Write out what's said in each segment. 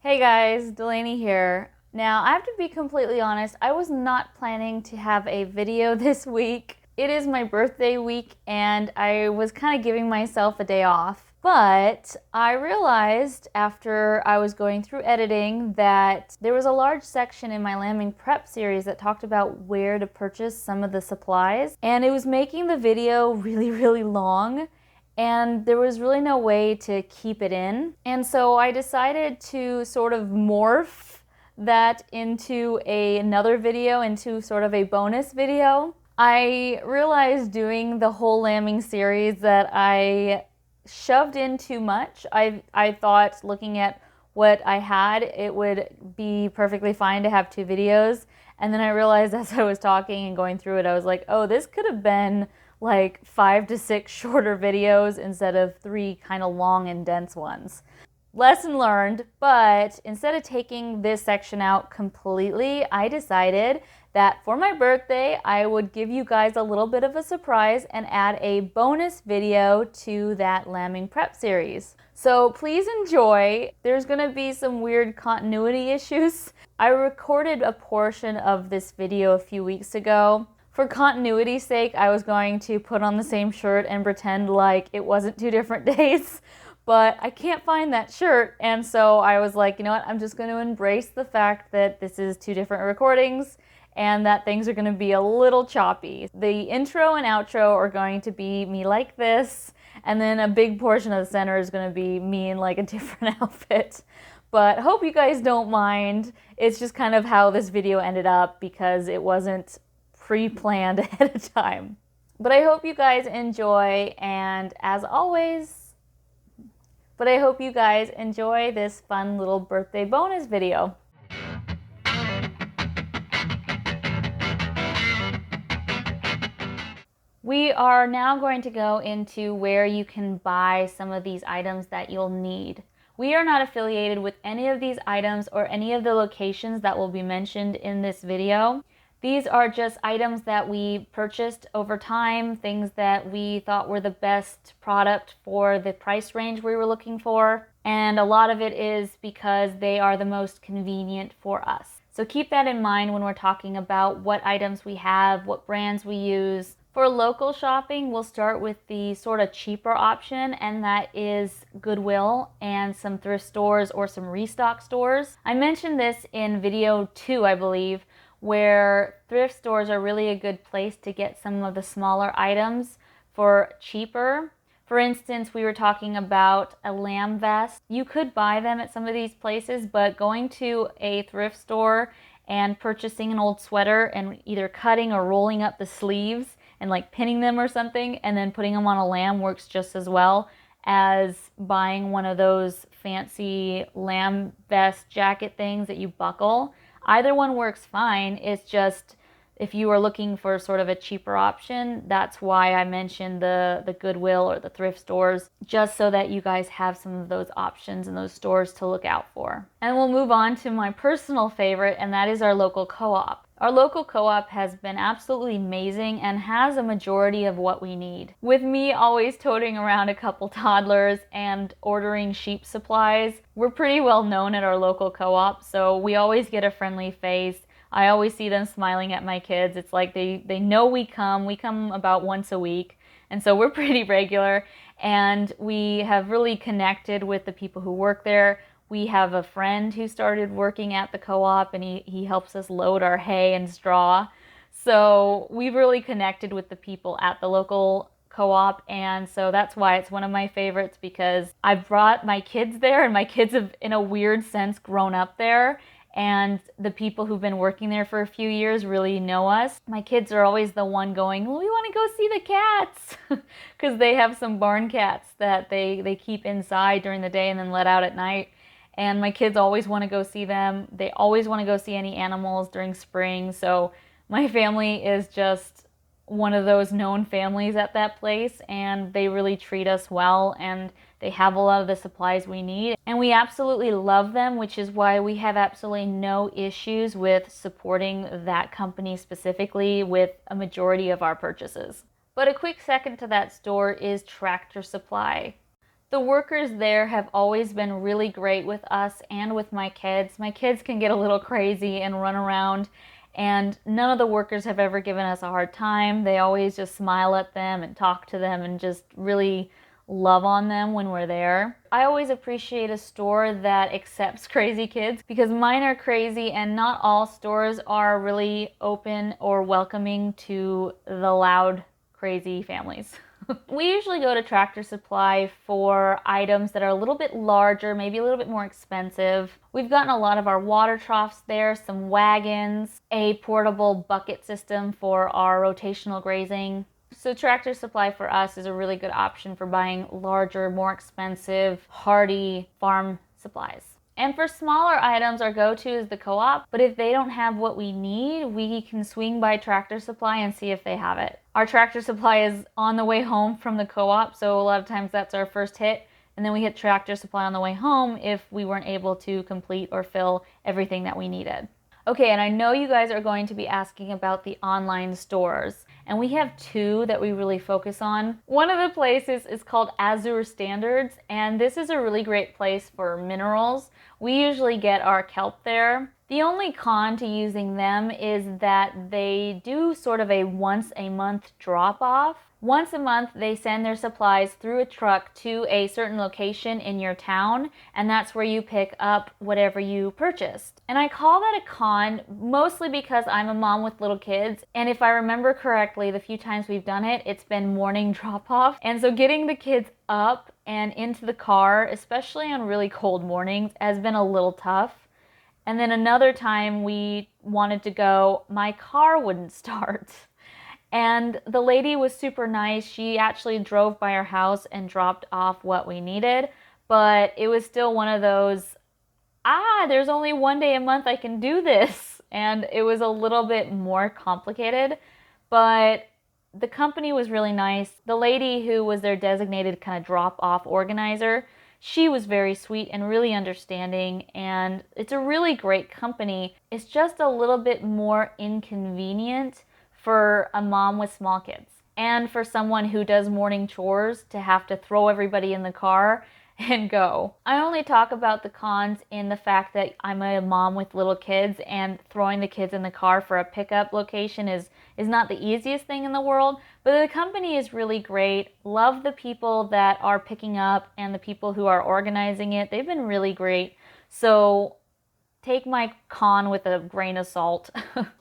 Hey guys, Delaney here. Now, I have to be completely honest, I was not planning to have a video this week. It is my birthday week and I was kind of giving myself a day off. But I realized after I was going through editing that there was a large section in my lambing prep series that talked about where to purchase some of the supplies. And it was making the video really long. And there was really no way to keep it in. And so I decided to sort of morph that into another video, into sort of a bonus video. I realized doing the whole lambing series that I shoved in too much. I thought looking at what I had, it would be perfectly fine to have two videos. And then I realized as I was talking and going through it, I was like, oh, this could have been like 5 to 6 shorter videos instead of 3 kind of long and dense ones. Lesson learned, but instead of taking this section out completely, I decided that for my birthday, I would give you guys a little bit of a surprise and add a bonus video to that lambing prep series. So please enjoy. There's gonna be some weird continuity issues. I recorded a portion of this video a few weeks ago. For continuity's sake, I was going to put on the same shirt and pretend like it wasn't 2 different days, but I can't find that shirt, and so I was like, you know what, I'm just going to embrace the fact that this is 2 different recordings and that things are going to be a little choppy. The intro and outro are going to be me like this, and then a big portion of the center is going to be me in like a different outfit. But hope you guys don't mind. It's just kind of how this video ended up because it wasn't pre-planned ahead of time. But I hope you guys enjoy, and as always, I hope you guys enjoy this fun little birthday bonus video. We are now going to go into where you can buy some of these items that you'll need. We are not affiliated with any of these items or any of the locations that will be mentioned in this video. These are just items that we purchased over time, things that we thought were the best product for the price range we were looking for. And a lot of it is because they are the most convenient for us. So keep that in mind when we're talking about what items we have, what brands we use. For local shopping, we'll start with the sort of cheaper option, and that is Goodwill and some thrift stores or some restock stores. I mentioned this in video 2, I believe, where thrift stores are really a good place to get some of the smaller items for cheaper. For instance, we were talking about a lamb vest. You could buy them at some of these places, but going to a thrift store and purchasing an old sweater and either cutting or rolling up the sleeves and like pinning them or something and then putting them on a lamb works just as well as buying one of those fancy lamb vest jacket things that you buckle. Either one works fine. It's just if you are looking for sort of a cheaper option, that's why I mentioned the Goodwill or the thrift stores, just so that you guys have some of those options in those stores to look out for. And we'll move on to my personal favorite, and that is our local co-op. Our local co-op has been absolutely amazing and has a majority of what we need. With me always toting around a couple toddlers and ordering sheep supplies, we're pretty well known at our local co-op, so we always get a friendly face. I always see them smiling at my kids. It's like they know we come. We come about once a week, and so we're pretty regular, and we have really connected with the people who work there. We have a friend who started working at the co-op, and he helps us load our hay and straw. So we've really connected with the people at the local co-op, and so that's why it's one of my favorites, because I've brought my kids there, and my kids have, in a weird sense, grown up there. And the people who've been working there for a few years really know us. My kids are always the one going, well, we want to go see the cats, because they have some barn cats that they keep inside during the day and then let out at night. And my kids always want to go see them. They always want to go see any animals during spring. So my family is just one of those known families at that place, and they really treat us well, and they have a lot of the supplies we need, and we absolutely love them, which is why we have absolutely no issues with supporting that company specifically with a majority of our purchases. But a quick second to that store is Tractor Supply. The workers there have always been really great with us and with my kids. My kids can get a little crazy and run around, and none of the workers have ever given us a hard time. They always just smile at them and talk to them and just really love on them when we're there. I always appreciate a store that accepts crazy kids because mine are crazy, and not all stores are really open or welcoming to the loud, crazy families. We usually go to Tractor Supply for items that are a little bit larger, maybe a little bit more expensive. We've gotten a lot of our water troughs there, some wagons, a portable bucket system for our rotational grazing. So Tractor Supply for us is a really good option for buying larger, more expensive, hardy farm supplies. And for smaller items, our go-to is the Co-op, but if they don't have what we need, we can swing by Tractor Supply and see if they have it. Our Tractor Supply is on the way home from the Co-op, so a lot of times that's our first hit, and then we hit Tractor Supply on the way home if we weren't able to complete or fill everything that we needed. Okay, and I know you guys are going to be asking about the online stores, and we have two that we really focus on. One of the places is called Azure Standards, and this is a really great place for minerals. We usually get our kelp there. The only con to using them is that they do sort of a once a month drop off. Once a month, they send their supplies through a truck to a certain location in your town, and that's where you pick up whatever you purchased. And I call that a con mostly because I'm a mom with little kids, and if I remember correctly, the few times we've done it, it's been morning drop off. And so getting the kids up and into the car, especially on really cold mornings, has been a little tough. And then another time we wanted to go, my car wouldn't start. And the lady was super nice. She actually drove by our house and dropped off what we needed, but it was still one of those, there's only one day a month I can do this. And it was a little bit more complicated, but the company was really nice. The lady who was their designated kind of drop-off organizer, she was very sweet and really understanding, and it's a really great company. It's just a little bit more inconvenient for a mom with small kids and for someone who does morning chores to have to throw everybody in the car and go. I only talk about the cons in the fact that I'm a mom with little kids, and throwing the kids in the car for a pickup location is not the easiest thing in the world, but the company is really great. Love the people that are picking up and the people who are organizing it. They've been really great. So take my con with a grain of salt,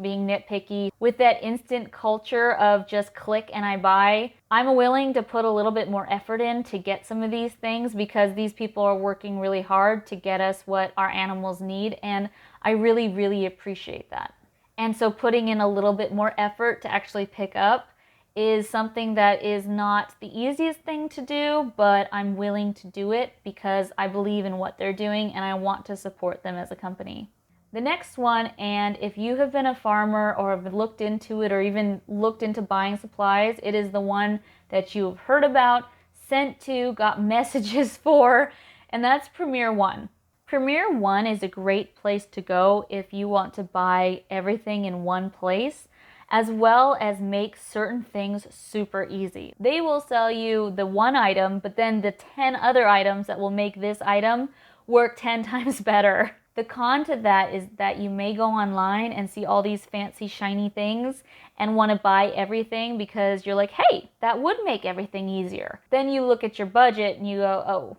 being nitpicky. With that instant culture of just click and I buy, I'm willing to put a little bit more effort in to get some of these things because these people are working really hard to get us what our animals need, and I really, really appreciate that. And so putting in a little bit more effort to actually pick up is something that is not the easiest thing to do, but I'm willing to do it because I believe in what they're doing and I want to support them as a company. The next one, and if you have been a farmer or have looked into it or even looked into buying supplies, it is the one that you've heard about, sent to, got messages for, and that's Premier One. Premier One is a great place to go if you want to buy everything in one place, as well as make certain things super easy. They will sell you the one item, but then the 10 other items that will make this item work 10 times better. The con to that is that you may go online and see all these fancy shiny things and want to buy everything because you're like, hey, that would make everything easier. Then you look at your budget and you go, oh,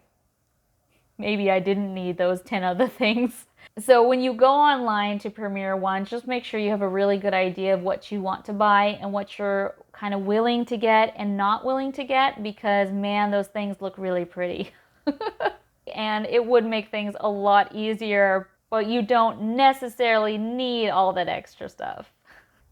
maybe I didn't need those 10 other things. So when you go online to Premier One, just make sure you have a really good idea of what you want to buy and what you're kind of willing to get and not willing to get, because man, those things look really pretty. And it would make things a lot easier, but you don't necessarily need all that extra stuff.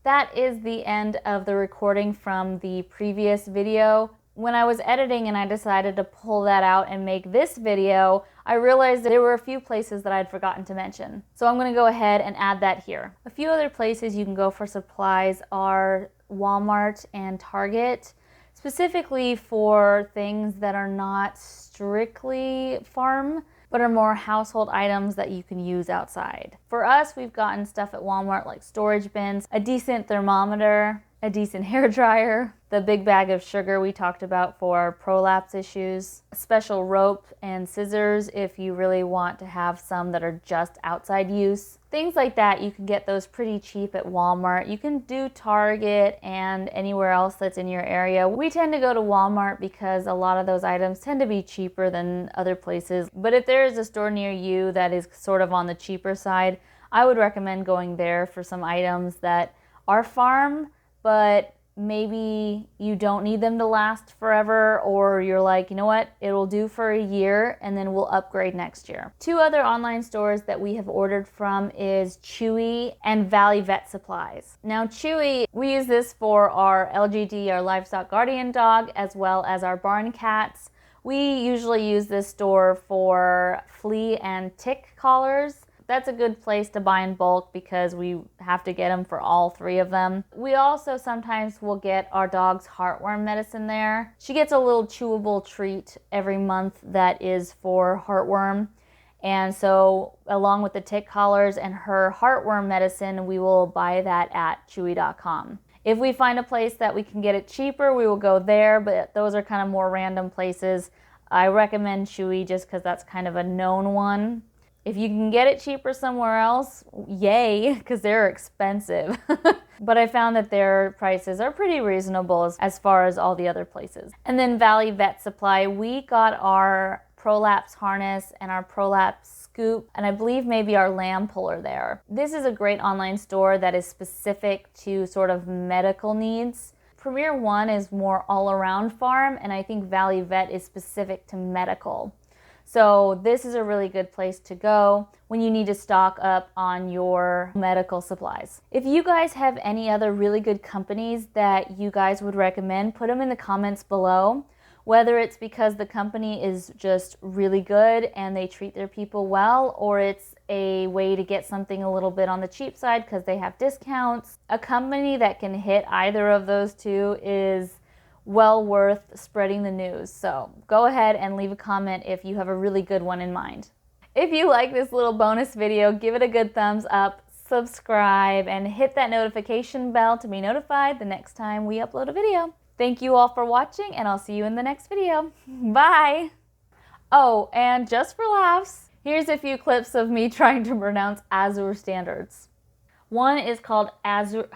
That is the end of the recording from the previous video. When I was editing and I decided to pull that out and make this video, I realized that there were a few places that I'd forgotten to mention. So I'm going to go ahead and add that here. A few other places you can go for supplies are Walmart and Target, specifically for things that are not strictly farm, but are more household items that you can use outside. For us, we've gotten stuff at Walmart like storage bins, a decent thermometer, a decent hair dryer. the big bag of sugar we talked about for prolapse issues, special rope and scissors if you really want to have some that are just outside use. Things like that, you can get those pretty cheap at Walmart. You can do Target and anywhere else that's in your area. We tend to go to Walmart because a lot of those items tend to be cheaper than other places. But if there is a store near you that is sort of on the cheaper side, I would recommend going there for some items that are farm, but maybe you don't need them to last forever, or you're like, you know what, it'll do for a year and then we'll upgrade next year. Two other online stores that we have ordered from is Chewy and Valley Vet Supplies. Now Chewy, we use this for our LGD, our livestock guardian dog, as well as our barn cats. We usually use this store for flea and tick collars. That's a good place to buy in bulk because we have to get them for all three of them. We also sometimes will get our dog's heartworm medicine there. She gets a little chewable treat every month that is for heartworm. And so along with the tick collars and her heartworm medicine, we will buy that at chewy.com. If we find a place that we can get it cheaper, we will go there, but those are kind of more random places. I recommend Chewy just because that's kind of a known one. If you can get it cheaper somewhere else, yay, because they're expensive. But I found that their prices are pretty reasonable as far as all the other places. And then Valley Vet Supply, we got our prolapse harness and our prolapse scoop, and I believe maybe our lamb puller there. This is a great online store that is specific to sort of medical needs. Premier One is more all-around farm, and I think Valley Vet is specific to medical. So this is a really good place to go when you need to stock up on your medical supplies. If you guys have any other really good companies that you guys would recommend, put them in the comments below. Whether it's because the company is just really good and they treat their people well, or it's a way to get something a little bit on the cheap side because they have discounts. A company that can hit either of those two is well worth spreading the news. So go ahead and leave a comment if you have a really good one in mind. If you like this little bonus video, give it a good thumbs up, subscribe, and hit that notification bell to be notified the next time we upload a video. Thank you all for watching, and I'll see you in the next video. Bye! Oh, and just for laughs, here's a few clips of me trying to pronounce Azure standards. One is called Azure...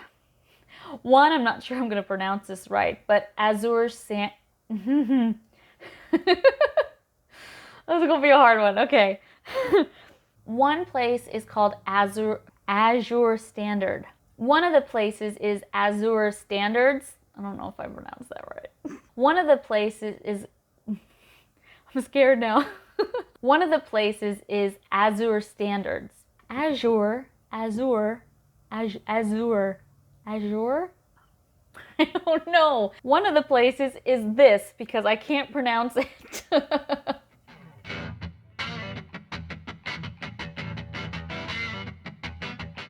One, I'm not sure I'm going to pronounce this right, but Azure San... That's going to be a hard one. Okay. One place is called Azure Standard. One of the places is Azure Standards. I don't know if I pronounced that right. One of the places is... I'm scared now. One of the places is Azure Standards. Azure. I don't know. One of the places is this because I can't pronounce it.